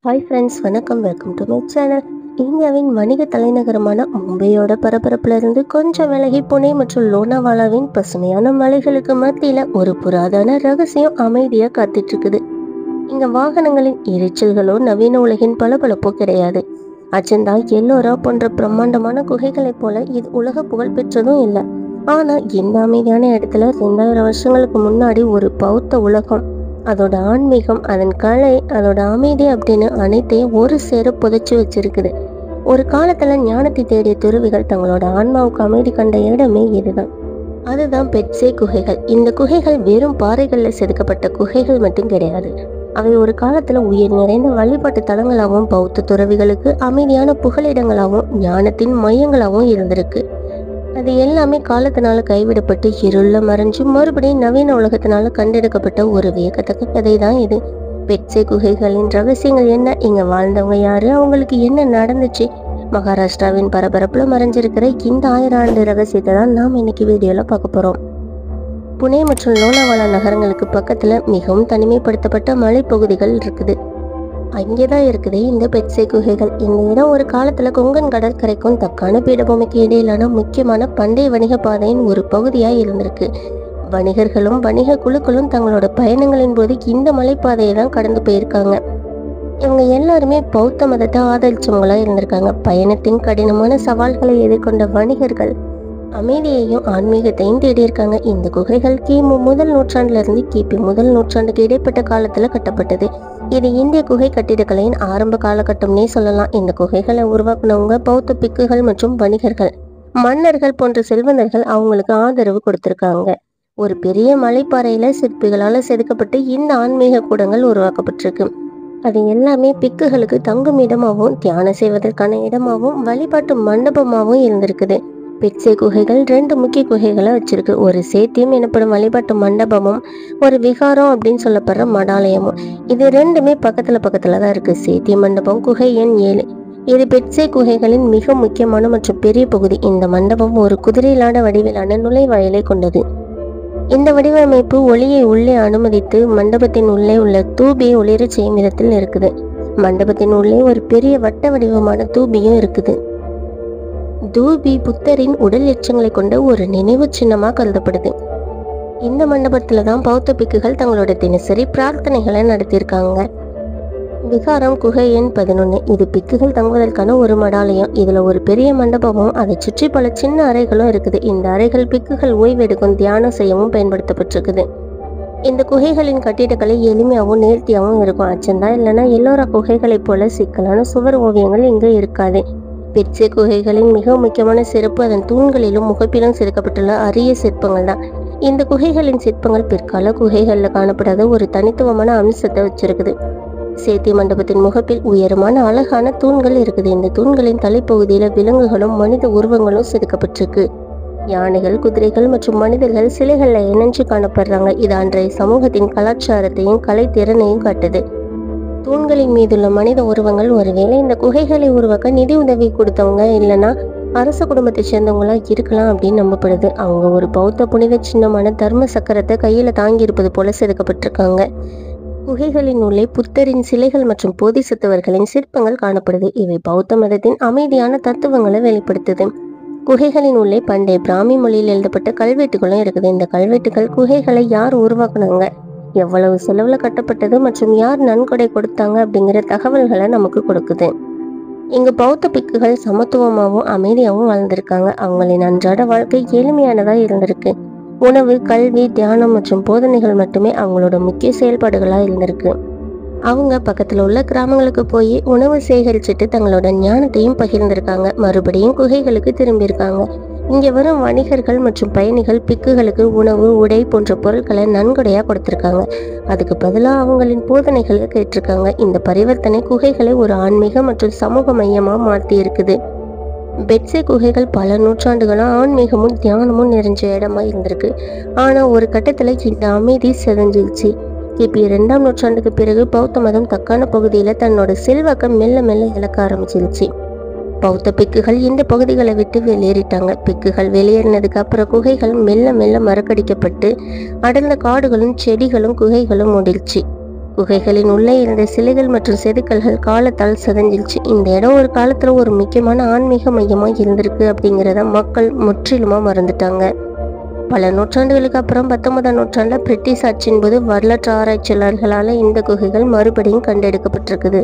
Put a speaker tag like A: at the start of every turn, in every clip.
A: Hi friends, வணக்கம். Welcome to my channel. இந்தியாவின் வணிக தலைநகரமான மும்பையோட பரபரப்புலேருந்து கொஞ்சம் விலகி புனே மற்றும் லோனாவாலாவின் பசுமையான மலைகளுக்கு மத்தியில் ஒரு புராதன ரகசியம் அமைதியாக காத்துட்டு இருக்குது. இங்கே வாகனங்களின் இரைச்சல்களோ நவீன உலகின் பளபளப்போ கிடையாது. அஜந்தா, எல்லோரா போன்ற பிரம்மாண்டமான குகைகளைப் போல இது உலக புகழ் பெற்றதும் இல்லை. ஆனால் இந்த அமைதியான இடத்துல 2000 வருஷங்களுக்கு முன்னாடி ஒரு பௌத்த உலகம், அதோட ஆன்மீகம், அதன் கலை, அதோட அமைதி அப்படின்னு அனைத்தையும் ஒரு சேர புதைச்சி வச்சிருக்குது. ஒரு காலத்துல ஞானத்தை தேடிய துறவிகள் தங்களோட ஆன்மாவுக்கு அமைதி கண்ட இடமே இதுதான். அதுதான் பெட்சே குகைகள். இந்த குகைகள் வெறும் பாறைகள்ல செதுக்கப்பட்ட குகைகள் மட்டும் கிடையாது. அவை ஒரு காலத்துல உயிர் நிறைந்த வழிபாட்டு தலங்களாகவும் பௌத்த துறவிகளுக்கு அமைதியான புகலிடங்களாகவும் ஞானத்தின் மையங்களாகவும் இருந்திருக்கு. அது எல்லாமே காலத்தினால கைவிடப்பட்டு இருள மறைஞ்சு மறுபடியும் நவீன உலகத்தினால கண்டெடுக்கப்பட்ட ஒரு வியக்கத்தக்க கதை தான் இது. பெட்சே குகைகளின் ரகசியங்கள் என்ன, இங்க வாழ்ந்தவங்க யாரு, அவங்களுக்கு என்ன நடந்துச்சு, மகாராஷ்டிராவின் பரபரப்புல மறைஞ்சிருக்கிற இந்த 1000 ஆண்டு ரகசியத்தை தான் நாம் இன்னைக்கு வீடியோல பார்க்க போறோம். புனே மற்றும் லோனாவாலா நகரங்களுக்கு பக்கத்துல மிகவும் தனிமைப்படுத்தப்பட்ட மலைப்பகுதிகள் இருக்குது. அங்கேதான் இருக்குது இந்த பெட்சே குகைகள். இந்த இடம் ஒரு காலத்துல கொங்கன் கடற்கரைக்கும் தக்கான பீடபூமிக்கு இடையிலான முக்கியமான பண்டைய வணிக பாதையின் ஒரு பகுதியா இருந்திருக்கு. வணிகர்களும் வணிக குழுக்களும் தங்களோட பயணங்களின் போது இந்த மலைப்பாதையை தான் கடந்து போயிருக்காங்க. இவங்க எல்லாருமே பௌத்த மதத்தை ஆதரிச்சவங்களா இருந்திருக்காங்க. பயணத்தின் கடினமான சவால்களை எதிர்கொண்ட வணிகர்கள் அமைதியையும் ஆன்மீகத்தையும் தேடியிருக்காங்க. இந்த குகைகள் கிமு முதல் நூற்றாண்டுல இருந்து கிபி முதல் நூற்றாண்டுக்கு இடைப்பட்ட காலத்துல கட்டப்பட்டது. இது இந்திய குகை கட்டிடக்கலையின் ஆரம்ப காலகட்டம்னே சொல்லலாம். இந்த குகைகளை உருவாக்குனவங்க பௌத்த பிக்குகள் மற்றும் வணிகர்கள், மன்னர்கள் போன்ற செல்வந்தர்கள் அவங்களுக்கு ஆதரவு கொடுத்திருக்காங்க. ஒரு பெரிய மலைப்பாறையில சிற்பிகளால செதுக்கப்பட்டு இந்த ஆன்மீக கூடங்கள் உருவாக்கப்பட்டிருக்கு. அது எல்லாமே பிக்குகளுக்கு தங்கும் இடமாகவும் தியானம் செய்வதற்கான இடமாகவும் வழிபாட்டு மண்டபமாகவும் இருந்திருக்குது. பெட்சே குகைகள் 2 முக்கிய குகைகளை வச்சிருக்கு. ஒரு சேத்தியம் எனப்படும் வழிபாட்டு மண்டபமும் ஒரு விகாரம் அப்படின்னு சொல்லப்படுற மடாலயமும். இது ரெண்டுமே பக்கத்துல தான் இருக்கு. சேத்திய மண்டபம் குகை எண் 7. இது பெட்சே குகைகளின் மிக முக்கியமான மற்றும் பெரிய பகுதி. இந்த மண்டபம் ஒரு குதிரையிலான வடிவிலான நுழைவாயிலை கொண்டது. இந்த வடிவமைப்பு ஒளியை உள்ளே அனுமதித்து மண்டபத்தின் உள்ளே உள்ள தூபியை ஒளிரச் செய்யும் விதத்தில் இருக்குது. மண்டபத்தின் உள்ளே ஒரு பெரிய வட்ட வடிவமான தூபியும் இருக்குது. தூபி புத்தரின் உடல் எச்சங்களை கொண்ட ஒரு நினைவு சின்னமா கருதப்படுது. இந்த மண்டபத்துல தான் பௌத்த பிக்குகள் தங்களோட தினசரி பிரார்த்தனைகளை நடத்தியிருக்காங்க. விகாரம் குகை எண் 11. இது பிக்குகள் தங்குவதற்கான ஒரு மடாலயம். இதுல ஒரு பெரிய மண்டபமும் அதை சுற்றி பல சின்ன அறைகளும் இருக்குது. இந்த அறைகள் பிக்குகள் ஓய்வெடுக்கும் தியானம் செய்யவும் பயன்படுத்தப்பட்டிருக்குது. இந்த குகைகளின் கட்டிடக்கலை எளிமையாகவும் நேர்த்தியாகவும் இருக்கும். அச்சந்தா இல்லைன்னா எல்லோரா குகைகளை போல சிக்கலான சுவர் ஓவியங்கள் இங்க இருக்காது. பெட்சே குகைகளின் மிக முக்கியமான சிறப்பு அதன் தூண்களிலும் முகப்பிலும் செதுக்கப்பட்டுள்ள அரிய சிற்பங்கள் தான். இந்த குகைகளின் சிற்பங்கள் பிற்கால குகைகளில் காணப்படாத ஒரு தனித்துவமான அம்சத்தை வச்சிருக்குது. சேத்திய மண்டபத்தின் முகப்பில் உயரமான அழகான தூண்கள் இருக்குது. இந்த தூண்களின் தலைப்பகுதியில விலங்குகளும் மனித உருவங்களும் செதுக்கப்பட்டிருக்கு. யானைகள், குதிரைகள் மற்றும் மனிதர்கள் சிலைகள்ல இணைஞ்சு காணப்படுறாங்க. இது அன்றைய சமூகத்தின் கலாச்சாரத்தையும் கலை திறனையும் காட்டுது. தூண்களின் மீதுள்ள மனித உருவங்கள் ஒருவேளை இந்த குகைகளை உருவாக்க நிதி உதவி கொடுத்தவங்க இல்லைன்னா அரச குடும்பத்தை சேர்ந்தவங்களா இருக்கலாம் அப்படின்னு நம்பப்படுது. அவங்க ஒரு பௌத்த புனித சின்னமான தர்ம சக்கரத்தை கையில தாங்கி இருப்பது போல செதுக்கப்பட்டிருக்காங்க. குகைகளின் உள்ளே புத்தரின் சிலைகள் மற்றும் போதிசத்துவர்களின் சிற்பங்கள் காணப்படுது. இவை பௌத்த மதத்தின் அமைதியான தத்துவங்களை வெளிப்படுத்துது. குகைகளின் உள்ளே பண்டைய பிராமி மொழியில் எழுதப்பட்ட கல்வெட்டுகளும் இருக்குது. இந்த கல்வெட்டுகள் குகைகளை யார் உருவாக்குனாங்க, எவ்வளவு செலவுல கட்டப்பட்டது மற்றும் யார் நன்கொடை கொடுத்தாங்க அப்படிங்கிற தகவல்களை நமக்கு கொடுக்குது. இங்க பௌத்த பிக்குகள் சமத்துவமாகவும் அமைதியாகவும் வாழ்ந்திருக்காங்க. அவங்களின் அன்றாட வாழ்க்கை எளிமையானதா இருந்திருக்கு. உணவு, கல்வி, தியானம் மற்றும் போதனைகள் மட்டுமே அவங்களோட முக்கிய செயல்பாடுகளா இருந்திருக்கு. அவங்க பக்கத்துல உள்ள கிராமங்களுக்கு போய் உணவு சேகரிச்சுட்டு தங்களோட ஞானத்தையும் பகிர்ந்திருக்காங்க. மறுபடியும் குகைகளுக்கு திரும்பியிருக்காங்க. இங்க வரும் வணிகர்கள் மற்றும் பயணிகள் பிக்குகளுக்கு உணவு, உடை போன்ற பொருட்களை நன்கொடையா கொடுத்திருக்காங்க. அதுக்கு பதிலாக அவங்களின் போதனைகளை கேட்டிருக்காங்க. இந்த பரிவர்த்தனை குகைகளை ஒரு ஆன்மீக மற்றும் சமூக மையமா மாற்றி இருக்குது. பெட்சே குகைகள் பல நூற்றாண்டுகளா ஆன்மீகமும் தியானமும் நிறைஞ்ச இடமா இருந்திருக்கு. ஆனா ஒரு கட்டத்துல இந்த அமைதி செதஞ்சிருச்சு. கிபி 2ஆம் நூற்றாண்டுக்கு பிறகு பௌத்த மதம் தக்கான பகுதியில தன்னோட செல்வாக்கம் மெல்ல மெல்ல இழக்க ஆரம்பிச்சிருச்சு. பௌத்த பிக்குகள் இந்த பகுதிகளை விட்டு வெளியேறிட்டாங்க. பிக்குகள் வெளியேறினதுக்கு அப்புறம் குகைகள் மெல்ல மெல்ல மறக்கடிக்கப்பட்டு அடர்ந்த காடுகளும் செடிகளும் குகைகளும் மூடிடுச்சு. குகைகளின் உள்ளே இருந்த சிலைகள் மற்றும் செதுக்கல்கள் காலத்தால் சிதைஞ்சிருச்சு. இந்த இடம் ஒரு காலத்துல ஒரு முக்கியமான ஆன்மீக மையமா இருந்திருக்கு அப்படிங்கிறத மக்கள் முற்றிலுமா மறந்துட்டாங்க. பல நூற்றாண்டுகளுக்கு அப்புறம் 19ஆம் நூற்றாண்டுல பிரிட்டிஷ் ஆட்சியின் போது வரலாற்று ஆராய்ச்சியாளர்களால இந்த குகைகள் மறுபடியும் கண்டெடுக்கப்பட்டிருக்குது.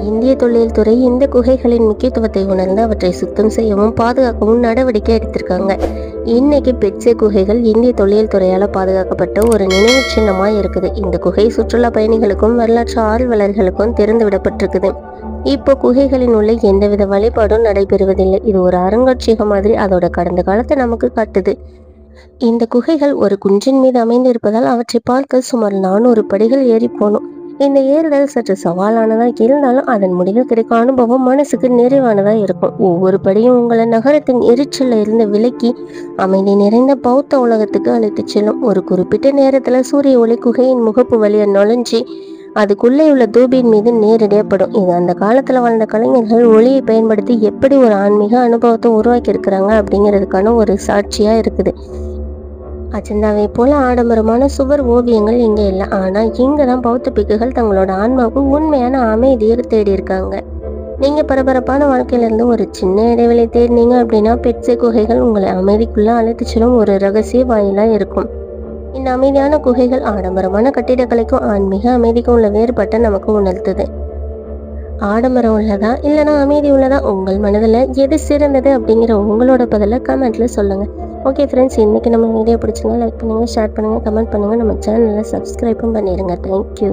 A: இந்திய தொல்லியல் துறை இந்த குகைகளின் முக்கியத்துவத்தை உணர்ந்து அவற்றை சுத்தம் செய்யவும் பாதுகாக்கவும் நடவடிக்கை எடுத்திருக்காங்க. இன்னைக்கு பெட்சே குகைகள் இந்திய தொல்லியல் துறையால பாதுகாக்கப்பட்ட ஒரு நினைவு சின்னமா இருக்குது. இந்த குகை சுற்றுலா பயணிகளுக்கும் வரலாற்று ஆர்வலர்களுக்கும் திறந்து விடப்பட்டிருக்குது. இப்போ குகைகளின் உள்ளே எந்தவித வழிபாடும் நடைபெறுவதில்லை. இது ஒரு அருங்காட்சியகம் மாதிரி அதோட கடந்த காலத்தை நமக்கு காட்டுது. இந்த குகைகள் ஒரு குன்றின் மீது அமைந்து இருப்பதால் அவற்றை பார்க்க சுமார் 400 படிகள் ஏறி போகணும். இந்த ஏறுதல் சற்று சவாலானதா இருந்தாலும் அதன் முடிவில் கிடைக்கும் அனுபவம் மனசுக்கு நிறைவானதா இருக்கும். ஒவ்வொரு படியும் உங்களை நகரத்தின் எரிச்சல்ல இருந்து விலக்கி அமைதி நிறைந்த பௌத்த உலகத்துக்கு அழைத்து செல்லும். ஒரு குறிப்பிட்ட நேரத்துல சூரிய ஒளி குகையின் முகப்பு வழியா நுழைஞ்சி அதுக்குள்ளே உள்ள தூபியின் மீது நேரடியாக படும். இது அந்த காலத்துல வாழ்ந்த கலைஞர்கள் ஒளியை பயன்படுத்தி எப்படி ஒரு ஆன்மீக அனுபவத்தை உருவாக்கி இருக்கிறாங்க அப்படிங்கிறதுக்கான ஒரு சாட்சியா இருக்குது. அஜந்தாவை போல ஆடம்பரமான சுவர் ஓவியங்கள் இங்க இல்லை. ஆனா இங்கதான் பௌத்த பிக்குகள் தங்களோட ஆன்மாவுக்கு உண்மையான அமைதியை தேடி இருக்காங்க. நீங்க பரபரப்பான வாழ்க்கையில இருந்து ஒரு சின்ன இடைவெளி தேடினீங்க அப்படின்னா பெட்சே குகைகள் உங்களை அமைதிக்குள்ள அழைத்து செல்லும் ஒரு ரகசிய வாயிலா இருக்கும். இந்த அமைதியான குகைகள் ஆடம்பரமான கட்டிடக்கலைக்கும் ஆன்மீக அமைதிக்கும் உள்ள வேறுபாட்டை நமக்கு உணர்த்துது. ஆடம்பரம் உள்ளதா இல்லைன்னா அமைதி உள்ளதா, உங்கள் மனதில் எது சிறந்தது அப்படிங்கிற உங்களோட பதிலை கமெண்ட்ல சொல்லுங்க. ஓகே ஃப்ரெண்ட்ஸ், இன்னைக்கு நம்ம வீடியோ பிடிச்சிருந்தா லைக் பண்ணுங்க, ஷேர் பண்ணுங்க, கமெண்ட் பண்ணுங்க, நம்ம சேனலை சப்ஸ்கிரைபும் பண்ணிடுங்க. தேங்க்யூ.